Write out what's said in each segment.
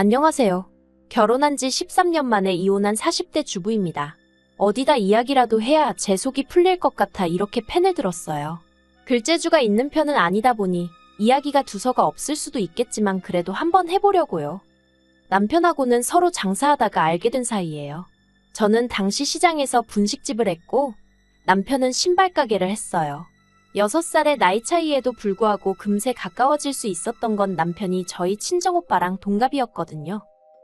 안녕하세요. 결혼한 지 13년 만에 이혼한 40대 주부입니다. 어디다 이야기라도 해야 제 속이 풀릴 것 같아 이렇게 펜을 들었어요. 글재주가 있는 편은 아니다 보니 이야기가 두서가 없을 수도 있겠지만 그래도 한번 해보려고요. 남편하고는 서로 장사하다가 알게 된 사이예요. 저는 당시 시장에서 분식집을 했고 남편은 신발 가게를 했어요. 6살의 나이 차이에도 불구하고 금세 가까워질 수 있었던 건 남편이 저희 친정오빠랑 동갑이었거든요.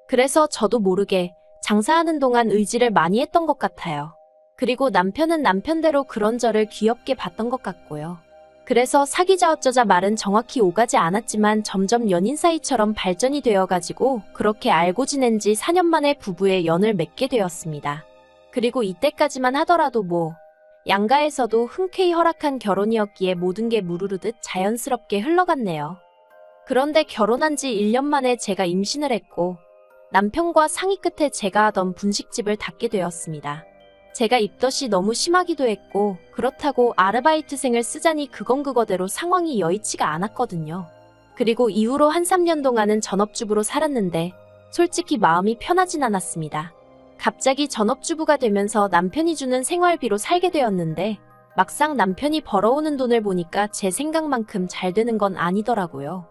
그래서 저도 모르게 장사하는 동안 의지를 많이 했던 것 같아요. 그리고 남편은 남편대로 그런 저를 귀엽게 봤던 것 같고요. 그래서 사귀자 어쩌자 말은 정확히 오가지 않았지만 점점 연인 사이처럼 발전이 되어가지고 그렇게 알고 지낸 지 4년 만에 부부의 연을 맺게 되었습니다. 그리고 이때까지만 하더라도 양가에서도 흔쾌히 허락한 결혼이었기에 모든 게 무르르듯 자연스럽게 흘러갔네요. 그런데 결혼한 지 1년 만에 제가 임신을 했고 남편과 상의 끝에 제가 하던 분식집을 닫게 되었습니다. 제가 입덧이 너무 심하기도 했고 그렇다고 아르바이트생을 쓰자니 그건 그거대로 상황이 여의치가 않았거든요. 그리고 이후로 한 3년 동안은 전업주부로 살았는데 솔직히 마음이 편하진 않았습니다. 갑자기 전업주부가 되면서 남편이 주는 생활비로 살게 되었는데 막상 남편이 벌어오는 돈을 보니까 제 생각만큼 잘 되는 건 아니더라고요.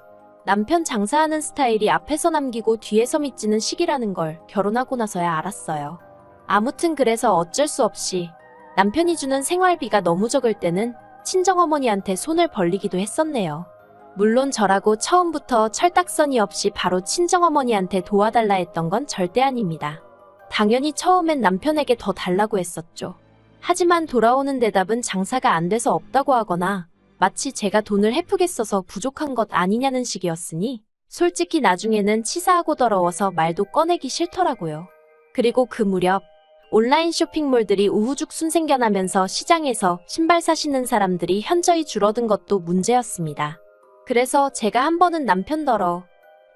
남편 장사하는 스타일이 앞에서 남기고 뒤에서 밑지는 식이라는 걸 결혼하고 나서야 알았어요. 아무튼 그래서 어쩔 수 없이 남편이 주는 생활비가 너무 적을 때는 친정어머니한테 손을 벌리기도 했었네요. 물론 저라고 처음부터 철딱서니 없이 바로 친정어머니한테 도와달라 했던 건 절대 아닙니다. 당연히 처음엔 남편에게 더 달라고 했었죠. 하지만 돌아오는 대답은 장사가 안 돼서 없다고 하거나 마치 제가 돈을 헤프게 써서 부족한 것 아니냐는 식이었으니 솔직히 나중에는 치사하고 더러워서 말도 꺼내기 싫더라고요. 그리고 그 무렵 온라인 쇼핑몰들이 우후죽순 생겨나면서 시장에서 신발 사시는 사람들이 현저히 줄어든 것도 문제였습니다. 그래서 제가 한 번은 남편더러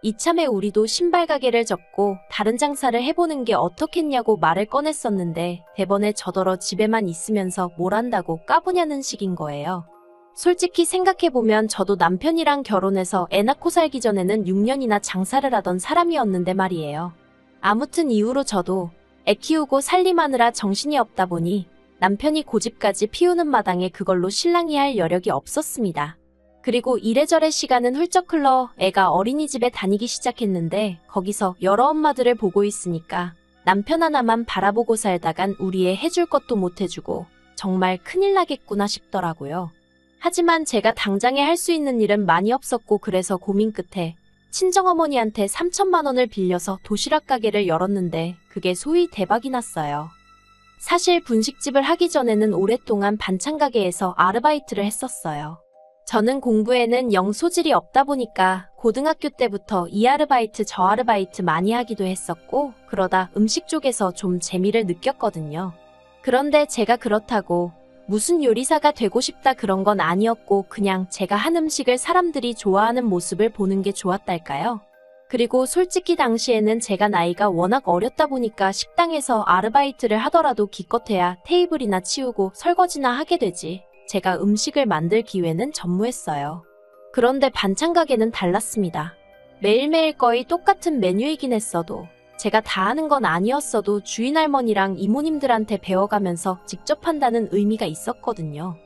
이참에 우리도 신발 가게를 접고 다른 장사를 해보는 게 어떻겠냐고 말을 꺼냈었는데 대번에 저더러 집에만 있으면서 뭘 한다고 까부냐는 식인 거예요. 솔직히 생각해보면 저도 남편이랑 결혼해서 애 낳고 살기 전에는 6년이나 장사를 하던 사람이었는데 말이에요. 아무튼 이후로 저도 애 키우고 살림하느라 정신이 없다 보니 남편이 고집까지 피우는 마당에 그걸로 실랑이 할 여력이 없었습니다. 그리고 이래저래 시간은 훌쩍 흘러 애가 어린이집에 다니기 시작했는데 거기서 여러 엄마들을 보고 있으니까 남편 하나만 바라보고 살다간 우리 애 해줄 것도 못 해주고 정말 큰일 나겠구나 싶더라고요. 하지만 제가 당장에 할 수 있는 일은 많이 없었고 그래서 고민 끝에 친정어머니한테 3천만 원을 빌려서 도시락 가게를 열었는데 그게 소위 대박이 났어요. 사실 분식집을 하기 전에는 오랫동안 반찬 가게에서 아르바이트를 했었어요. 저는 공부에는 영 소질이 없다 보니까 고등학교 때부터 이 아르바이트 저 아르바이트 많이 하기도 했었고 그러다 음식 쪽에서 좀 재미를 느꼈거든요. 그런데 제가 그렇다고 무슨 요리사가 되고 싶다 그런 건 아니었고 그냥 제가 한 음식을 사람들이 좋아하는 모습을 보는 게 좋았달까요? 그리고 솔직히 당시에는 제가 나이가 워낙 어렸다 보니까 식당에서 아르바이트를 하더라도 기껏해야 테이블이나 치우고 설거지나 하게 되지 제가 음식을 만들 기회는 전무했어요. 그런데 반찬 가게는 달랐습니다. 매일매일 거의 똑같은 메뉴이긴 했어도 제가 다 하는 건 아니었어도 주인 할머니랑 이모님들한테 배워가면서 직접 한다는 의미가 있었거든요.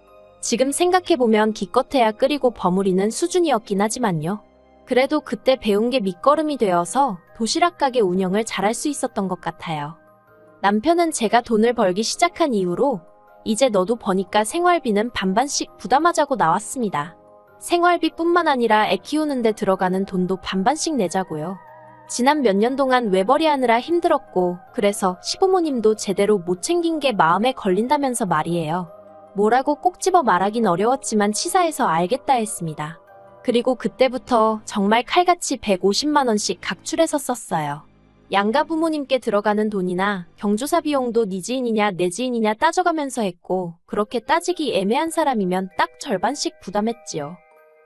지금 생각해보면 기껏해야 끓이고 버무리는 수준이었긴 하지만요. 그래도 그때 배운 게 밑거름이 되어서 도시락 가게 운영을 잘할 수 있었던 것 같아요. 남편은 제가 돈을 벌기 시작한 이후로 이제 너도 버니까 생활비는 반반씩 부담하자고 나왔습니다. 생활비뿐만 아니라 애 키우는데 들어가는 돈도 반반씩 내자고요. 지난 몇 년 동안 외벌이 하느라 힘들었고 그래서 시부모님도 제대로 못 챙긴 게 마음에 걸린다면서 말이에요. 뭐라고 꼭 집어 말하긴 어려웠지만 치사해서 알겠다 했습니다. 그리고 그때부터 정말 칼같이 150만 원씩 각출해서 썼어요. 양가 부모님께 들어가는 돈이나 경조사 비용도 네 지인이냐 내 지인이냐 따져가면서 했고 그렇게 따지기 애매한 사람이면 딱 절반씩 부담했지요.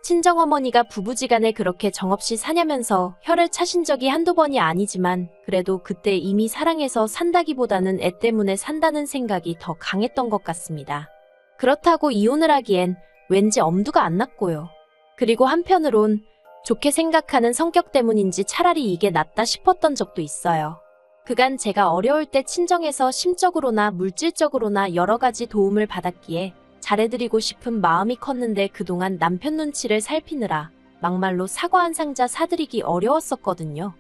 친정어머니가 부부지간에 그렇게 정없이 사냐면서 혀를 차신 적이 한두 번이 아니지만 그래도 그때 이미 사랑해서 산다기보다는 애 때문에 산다는 생각이 더 강했던 것 같습니다. 그렇다고 이혼을 하기엔 왠지 엄두가 안 났고요. 그리고 한편으론 좋게 생각하는 성격 때문인지 차라리 이게 낫다 싶었던 적도 있어요. 그간 제가 어려울 때 친정에서 심적으로나 물질적으로나 여러 가지 도움을 받았기에 잘해드리고 싶은 마음이 컸는데 그동안 남편 눈치를 살피느라 막말로 사과 한 상자 사드리기 어려웠었거든요.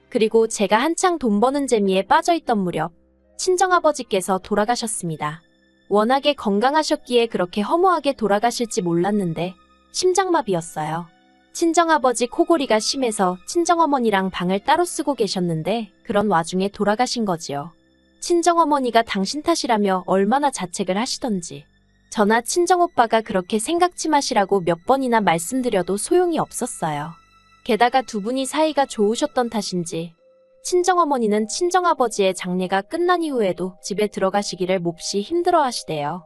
그리고 제가 한창 돈 버는 재미에 빠져있던 무렵 친정아버지께서 돌아가셨습니다. 워낙에 건강하셨기에 그렇게 허무하게 돌아가실지 몰랐는데 심장마비였어요. 친정아버지 코골이가 심해서 친정어머니랑 방을 따로 쓰고 계셨는데 그런 와중에 돌아가신 거지요. 친정어머니가 당신 탓이라며 얼마나 자책을 하시던지. 저나 친정오빠가 그렇게 생각지 마시라고 몇 번이나 말씀드려도 소용이 없었어요. 게다가 두 분이 사이가 좋으셨던 탓인지 친정어머니는 친정아버지의 장례가 끝난 이후에도 집에 들어가시기를 몹시 힘들어하시대요.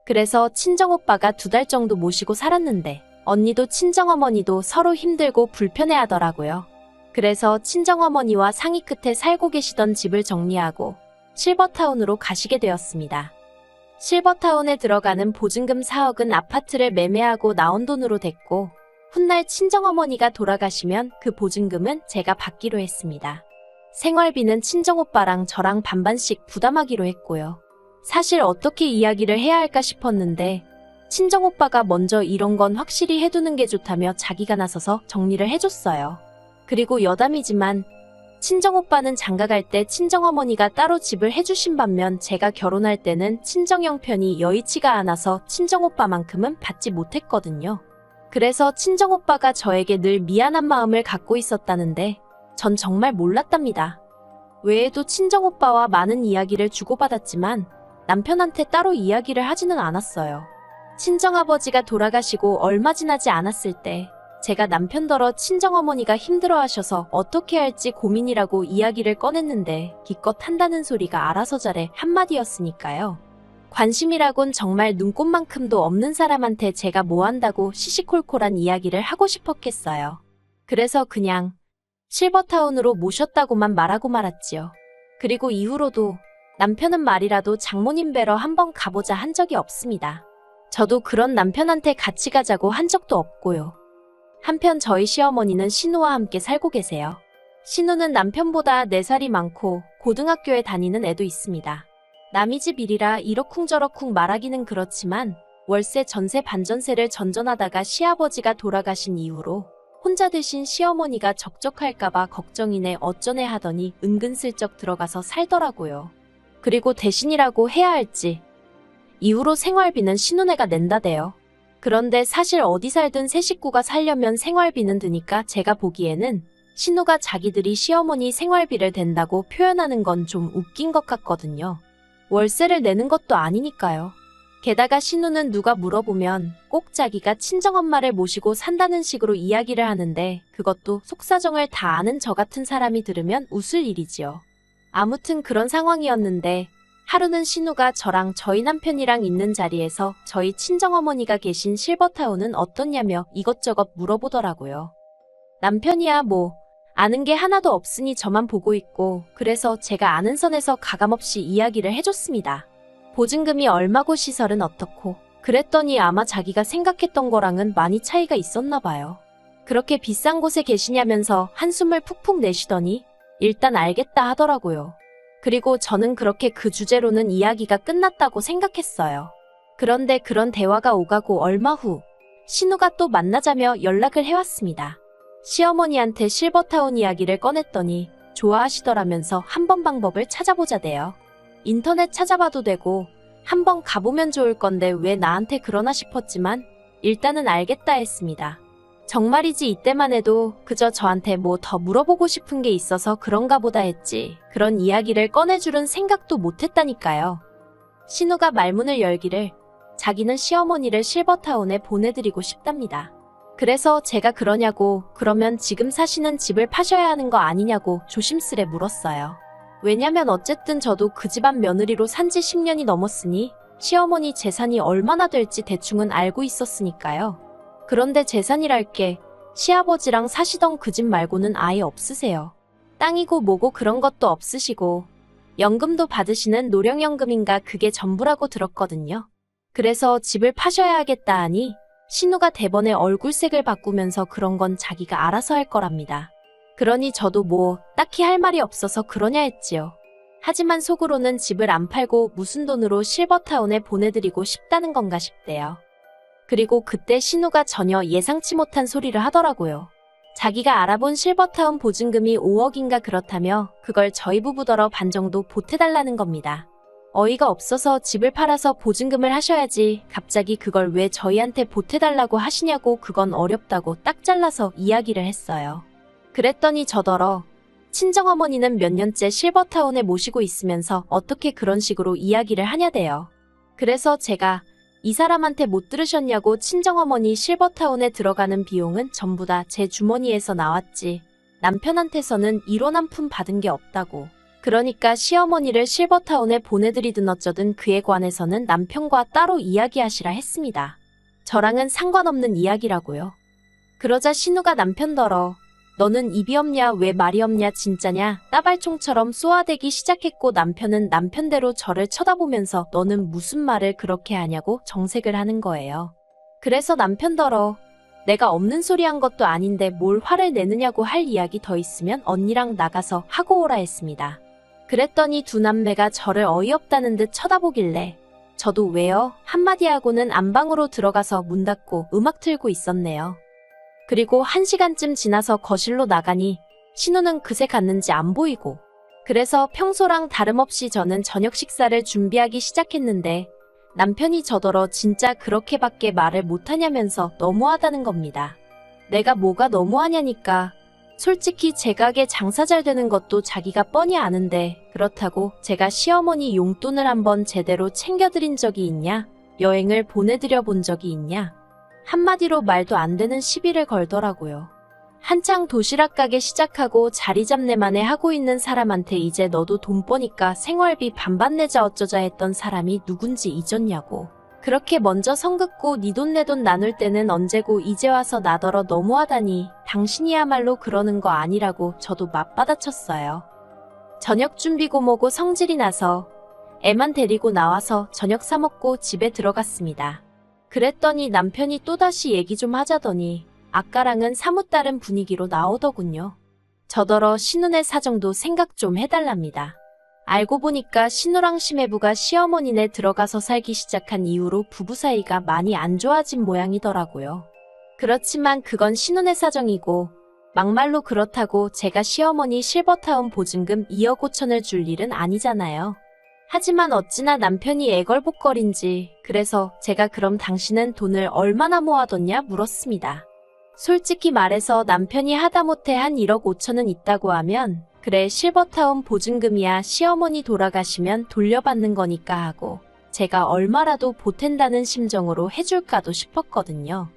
그래서 친정오빠가 2달 정도 모시고 살았는데 언니도 친정어머니도 서로 힘들고 불편해하더라고요. 그래서 친정어머니와 상의 끝에 살고 계시던 집을 정리하고 실버타운으로 가시게 되었습니다. 실버타운에 들어가는 보증금 4억은 아파트를 매매하고 나온 돈으로 됐고 훗날 친정어머니가 돌아가시면 그 보증금은 제가 받기로 했습니다. 생활비는 친정오빠랑 저랑 반반씩 부담하기로 했고요. 사실 어떻게 이야기를 해야 할까 싶었는데 친정오빠가 먼저 이런 건 확실히 해두는 게 좋다며 자기가 나서서 정리를 해줬어요. 그리고 여담이지만 친정오빠는 장가갈 때 친정어머니가 따로 집을 해주신 반면 제가 결혼할 때는 친정 형편이 여의치가 않아서 친정오빠만큼은 받지 못했거든요. 그래서 친정오빠가 저에게 늘 미안한 마음을 갖고 있었다는데 전 정말 몰랐답니다. 외에도 친정오빠와 많은 이야기를 주고받았지만 남편한테 따로 이야기를 하지는 않았어요. 친정아버지가 돌아가시고 얼마 지나지 않았을 때 제가 남편더러 친정어머니가 힘들어하셔서 어떻게 할지 고민이라고 이야기를 꺼냈는데 기껏 한다는 소리가 알아서 잘해 한마디였으니까요. 관심이라곤 정말 눈꽃만큼도 없는 사람한테 제가 뭐 한다고 시시콜콜한 이야기를 하고 싶었겠어요. 그래서 그냥 실버타운으로 모셨다고만 말하고 말았지요. 그리고 이후로도 남편은 말이라도 장모님 뵈러 한번 가보자 한 적이 없습니다. 저도 그런 남편한테 같이 가자고 한 적도 없고요. 한편 저희 시어머니는 신우와 함께 살고 계세요. 신우는 남편보다 4살이 많고 고등학교에 다니는 애도 있습니다. 남이 집 일이라 이러쿵저러쿵 말하기는 그렇지만 월세 전세 반전세를 전전하다가 시아버지가 돌아가신 이후로 혼자 되신 시어머니가 적적할까봐 걱정이네 어쩌네 하더니 은근슬쩍 들어가서 살더라고요. 그리고 대신이라고 해야 할지 이후로 생활비는 신우네가 낸다대요. 그런데 사실 어디 살든 새 식구가 살려면 생활비는 드니까 제가 보기에는 신우가 자기들이 시어머니 생활비를 댄다고 표현하는 건 좀 웃긴 것 같거든요. 월세를 내는 것도 아니니까요. 게다가 신우는 누가 물어보면 꼭 자기가 친정엄마를 모시고 산다는 식으로 이야기를 하는데 그것도 속사정을 다 아는 저 같은 사람이 들으면 웃을 일이지요. 아무튼 그런 상황이었는데 하루는 신우가 저랑 저희 남편이랑 있는 자리에서 저희 친정어머니가 계신 실버타운은 어떻냐며 이것저것 물어보더라고요. 남편이야 뭐 아는 게 하나도 없으니 저만 보고 있고 그래서 제가 아는 선에서 가감없이 이야기를 해줬습니다. 보증금이 얼마고 시설은 어떻고 그랬더니 아마 자기가 생각했던 거랑은 많이 차이가 있었나 봐요. 그렇게 비싼 곳에 계시냐면서 한숨을 푹푹 내쉬더니 일단 알겠다 하더라고요. 그리고 저는 그렇게 그 주제로는 이야기가 끝났다고 생각했어요. 그런데 그런 대화가 오가고 얼마 후 신우가 또 만나자며 연락을 해왔습니다. 시어머니한테 실버타운 이야기를 꺼냈더니 좋아하시더라면서 한번 방법을 찾아보자대요. 인터넷 찾아봐도 되고 한번 가보면 좋을 건데 왜 나한테 그러나 싶었지만 일단은 알겠다 했습니다. 정말이지 이때만 해도 그저 저한테 뭐 더 물어보고 싶은 게 있어서 그런가 보다 했지 그런 이야기를 꺼내줄은 생각도 못했다니까요. 신우가 말문을 열기를 자기는 시어머니를 실버타운에 보내드리고 싶답니다. 그래서 제가 그러냐고 그러면 지금 사시는 집을 파셔야 하는 거 아니냐고 조심스레 물었어요. 왜냐면 어쨌든 저도 그 집안 며느리로 산지 10년이 넘었으니 시어머니 재산이 얼마나 될지 대충은 알고 있었으니까요. 그런데 재산이랄 게 시아버지랑 사시던 그 집 말고는 아예 없으세요. 땅이고 뭐고 그런 것도 없으시고 연금도 받으시는 노령연금인가 그게 전부라고 들었거든요. 그래서 집을 파셔야 하겠다 하니 신우가 대번에 얼굴색을 바꾸면서 그런 건 자기가 알아서 할 거랍니다. 그러니 저도 뭐 딱히 할 말이 없어서 그러냐 했지요. 하지만 속으로는 집을 안 팔고 무슨 돈으로 실버타운에 보내드리고 싶다는 건가 싶대요. 그리고 그때 신우가 전혀 예상치 못한 소리를 하더라고요. 자기가 알아본 실버타운 보증금이 5억인가 그렇다며 그걸 저희 부부더러 반 정도 보태달라는 겁니다. 어이가 없어서 집을 팔아서 보증금을 하셔야지 갑자기 그걸 왜 저희한테 보태달라고 하시냐고 그건 어렵다고 딱 잘라서 이야기를 했어요. 그랬더니 저더러 친정어머니는 몇 년째 실버타운에 모시고 있으면서 어떻게 그런 식으로 이야기를 하냐대요. 그래서 제가 이 사람한테 못 들으셨냐고 친정어머니 실버타운에 들어가는 비용은 전부 다 제 주머니에서 나왔지. 남편한테서는 1원 한 푼 받은 게 없다고. 그러니까 시어머니를 실버타운에 보내드리든 어쩌든 그에 관해서는 남편과 따로 이야기하시라 했습니다. 저랑은 상관없는 이야기라고요. 그러자 신우가 남편더러 너는 입이 없냐 왜 말이 없냐 진짜냐 따발총처럼 쏘아대기 시작했고 남편은 남편대로 저를 쳐다보면서 너는 무슨 말을 그렇게 하냐고 정색을 하는 거예요. 그래서 남편더러 내가 없는 소리 한 것도 아닌데 뭘 화를 내느냐고 할 이야기 더 있으면 언니랑 나가서 하고 오라 했습니다. 그랬더니 두 남매가 저를 어이없다는 듯 쳐다보길래 저도 왜요? 한마디 하고는 안방으로 들어가서 문 닫고 음악 틀고 있었네요. 그리고 1시간쯤 지나서 거실로 나가니 신우는 그새 갔는지 안 보이고 그래서 평소랑 다름없이 저는 저녁 식사를 준비하기 시작했는데 남편이 저더러 진짜 그렇게밖에 말을 못하냐면서 너무하다는 겁니다. 내가 뭐가 너무하냐니까 솔직히 제 가게 장사 잘 되는 것도 자기가 뻔히 아는데 그렇다고 제가 시어머니 용돈을 한번 제대로 챙겨드린 적이 있냐? 여행을 보내드려 본 적이 있냐? 한마디로 말도 안 되는 시비를 걸더라고요. 한창 도시락 가게 시작하고 자리 잡내만에 하고 있는 사람한테 이제 너도 돈 버니까 생활비 반반 내자 어쩌자 했던 사람이 누군지 잊었냐고. 그렇게 먼저 성 긋고 니 돈 내 돈 나눌 때는 언제고 이제 와서 나더러 너무하다니 당신이야말로 그러는 거 아니라고 저도 맞받아쳤어요. 저녁 준비고 뭐고 성질이 나서 애만 데리고 나와서 저녁 사 먹고 집에 들어갔습니다. 그랬더니 남편이 또다시 얘기 좀 하자더니 아까랑은 사뭇 다른 분위기로 나오더군요. 저더러 신우네 사정도 생각 좀 해달랍니다. 알고 보니까 신우랑 시매부가 시어머니네 들어가서 살기 시작한 이후로 부부 사이가 많이 안 좋아진 모양이더라고요. 그렇지만 그건 신우네 사정이고 막말로 그렇다고 제가 시어머니 실버타운 보증금 2억 5천을 줄 일은 아니잖아요. 하지만 어찌나 남편이 애걸복걸인지 그래서 제가 그럼 당신은 돈을 얼마나 모아뒀냐 물었습니다. 솔직히 말해서 남편이 하다못해 한 1억 5천은 있다고 하면 그래 실버타운 보증금이야 시어머니 돌아가시면 돌려받는 거니까 하고 제가 얼마라도 보탠다는 심정으로 해줄까도 싶었거든요.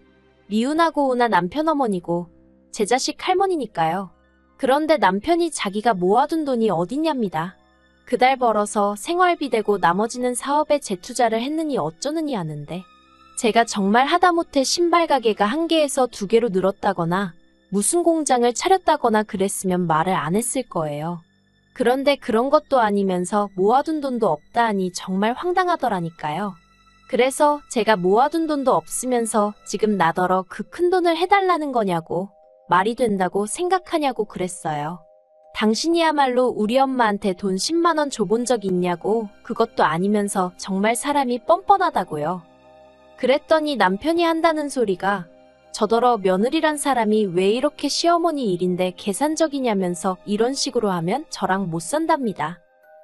미운하고 오나 남편 어머니고 제 자식 할머니니까요. 그런데 남편이 자기가 모아둔 돈이 어딨냐입니다. 그달 벌어서 생활비 대고 나머지는 사업에 재투자를 했느니 어쩌느니 하는데 제가 정말 하다못해 신발 가게가 1개에서 2개로 늘었다거나 무슨 공장을 차렸다거나 그랬으면 말을 안 했을 거예요. 그런데 그런 것도 아니면서 모아둔 돈도 없다 하니 정말 황당하더라니까요. 그래서 제가 모아둔 돈도 없으면서 지금 나더러 그 큰 돈을 해달라는 거냐고 말이 된다고 생각하냐고 그랬어요. 당신이야말로 우리 엄마한테 돈 10만 원 줘본 적 있냐고 그것도 아니면서 정말 사람이 뻔뻔하다고요. 그랬더니 남편이 한다는 소리가 저더러 며느리란 사람이 왜 이렇게 시어머니 일인데 계산적이냐면서 이런 식으로 하면 저랑 못 산답니다.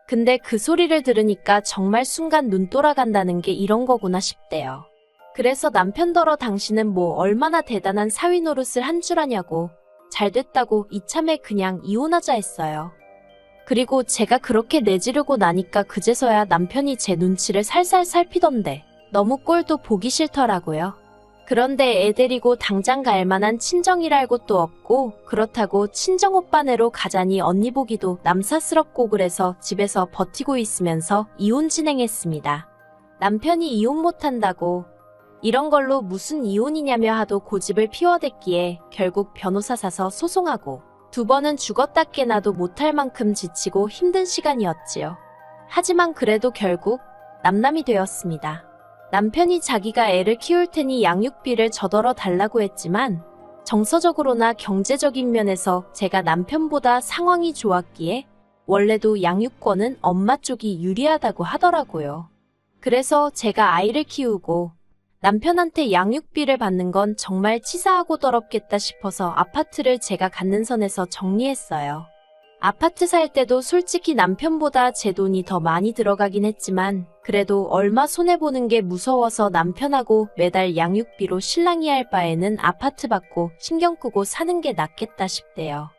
근데 그 소리를 들으니까 정말 순간 눈 돌아간다는 게 이런 거구나 싶대요. 그래서 남편더러 당신은 뭐 얼마나 대단한 사위 노릇을 한 줄 아냐고 잘 됐다고 이참에 그냥 이혼하자 했어요. 그리고 제가 그렇게 내지르고 나니까 그제서야 남편이 제 눈치를 살살 살피던데 너무 꼴도 보기 싫더라고요. 그런데 애 데리고 당장 갈 만한 친정이랄 곳도 없고 그렇다고 친정오빠네로 가자니 언니 보기도 남사스럽고 그래서 집에서 버티고 있으면서 이혼 진행했습니다. 남편이 이혼 못한다고 이런 걸로 무슨 이혼이냐며 하도 고집을 피워댔기에 결국 변호사 사서 소송하고 2번은 죽었다 깨나도 못할 만큼 지치고 힘든 시간이었지요. 하지만 그래도 결국 남남이 되었습니다. 남편이 자기가 애를 키울 테니 양육비를 저더러 달라고 했지만 정서적으로나 경제적인 면에서 제가 남편보다 상황이 좋았기에 원래도 양육권은 엄마 쪽이 유리하다고 하더라고요. 그래서 제가 아이를 키우고 남편한테 양육비를 받는 건 정말 치사하고 더럽겠다 싶어서 아파트를 제가 갖는 선에서 정리했어요. 아파트 살 때도 솔직히 남편보다 제 돈이 더 많이 들어가긴 했지만 그래도 얼마 손해보는 게 무서워서 남편하고 매달 양육비로 실랑이 할 바에는 아파트 받고 신경 끄고 사는 게 낫겠다 싶대요.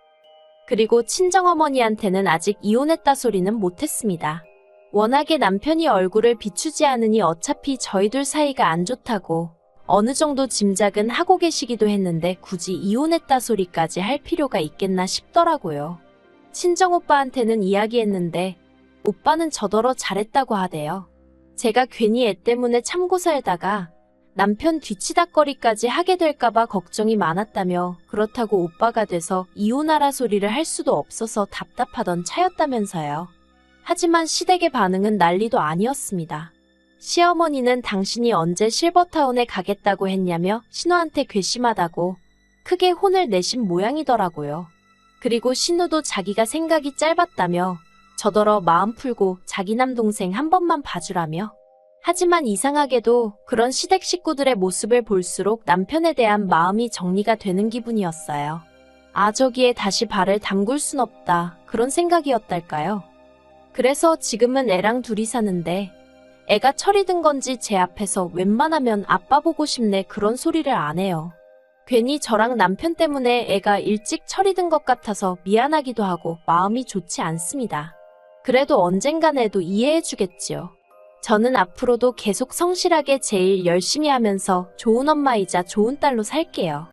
그리고 친정어머니한테는 아직 이혼했다 소리는 못했습니다. 워낙에 남편이 얼굴을 비추지 않으니 어차피 저희 둘 사이가 안 좋다고 어느 정도 짐작은 하고 계시기도 했는데 굳이 이혼했다 소리까지 할 필요가 있겠나 싶더라고요. 친정오빠한테는 이야기했는데 오빠는 저더러 잘했다고 하대요. 제가 괜히 애 때문에 참고 살다가 남편 뒤치다꺼리까지 하게 될까봐 걱정이 많았다며 그렇다고 오빠가 돼서 이혼하라 소리를 할 수도 없어서 답답하던 차였다면서요. 하지만 시댁의 반응은 난리도 아니었습니다. 시어머니는 당신이 언제 실버타운에 가겠다고 했냐며 신우한테 괘씸하다고 크게 혼을 내신 모양이더라고요. 그리고 신우도 자기가 생각이 짧았다며 저더러 마음 풀고 자기 남동생 한 번만 봐주라며. 하지만 이상하게도 그런 시댁 식구들의 모습을 볼수록 남편에 대한 마음이 정리가 되는 기분이었어요. 아, 저기에 다시 발을 담글 순 없다, 그런 생각이었달까요? 그래서 지금은 애랑 둘이 사는데 애가 철이 든 건지 제 앞에서 웬만하면 아빠 보고 싶네 그런 소리를 안 해요. 괜히 저랑 남편 때문에 애가 일찍 철이 든 것 같아서 미안하기도 하고 마음이 좋지 않습니다. 그래도 언젠간 애도 이해해 주겠지요. 저는 앞으로도 계속 성실하게 제 일 열심히 하면서 좋은 엄마이자 좋은 딸로 살게요.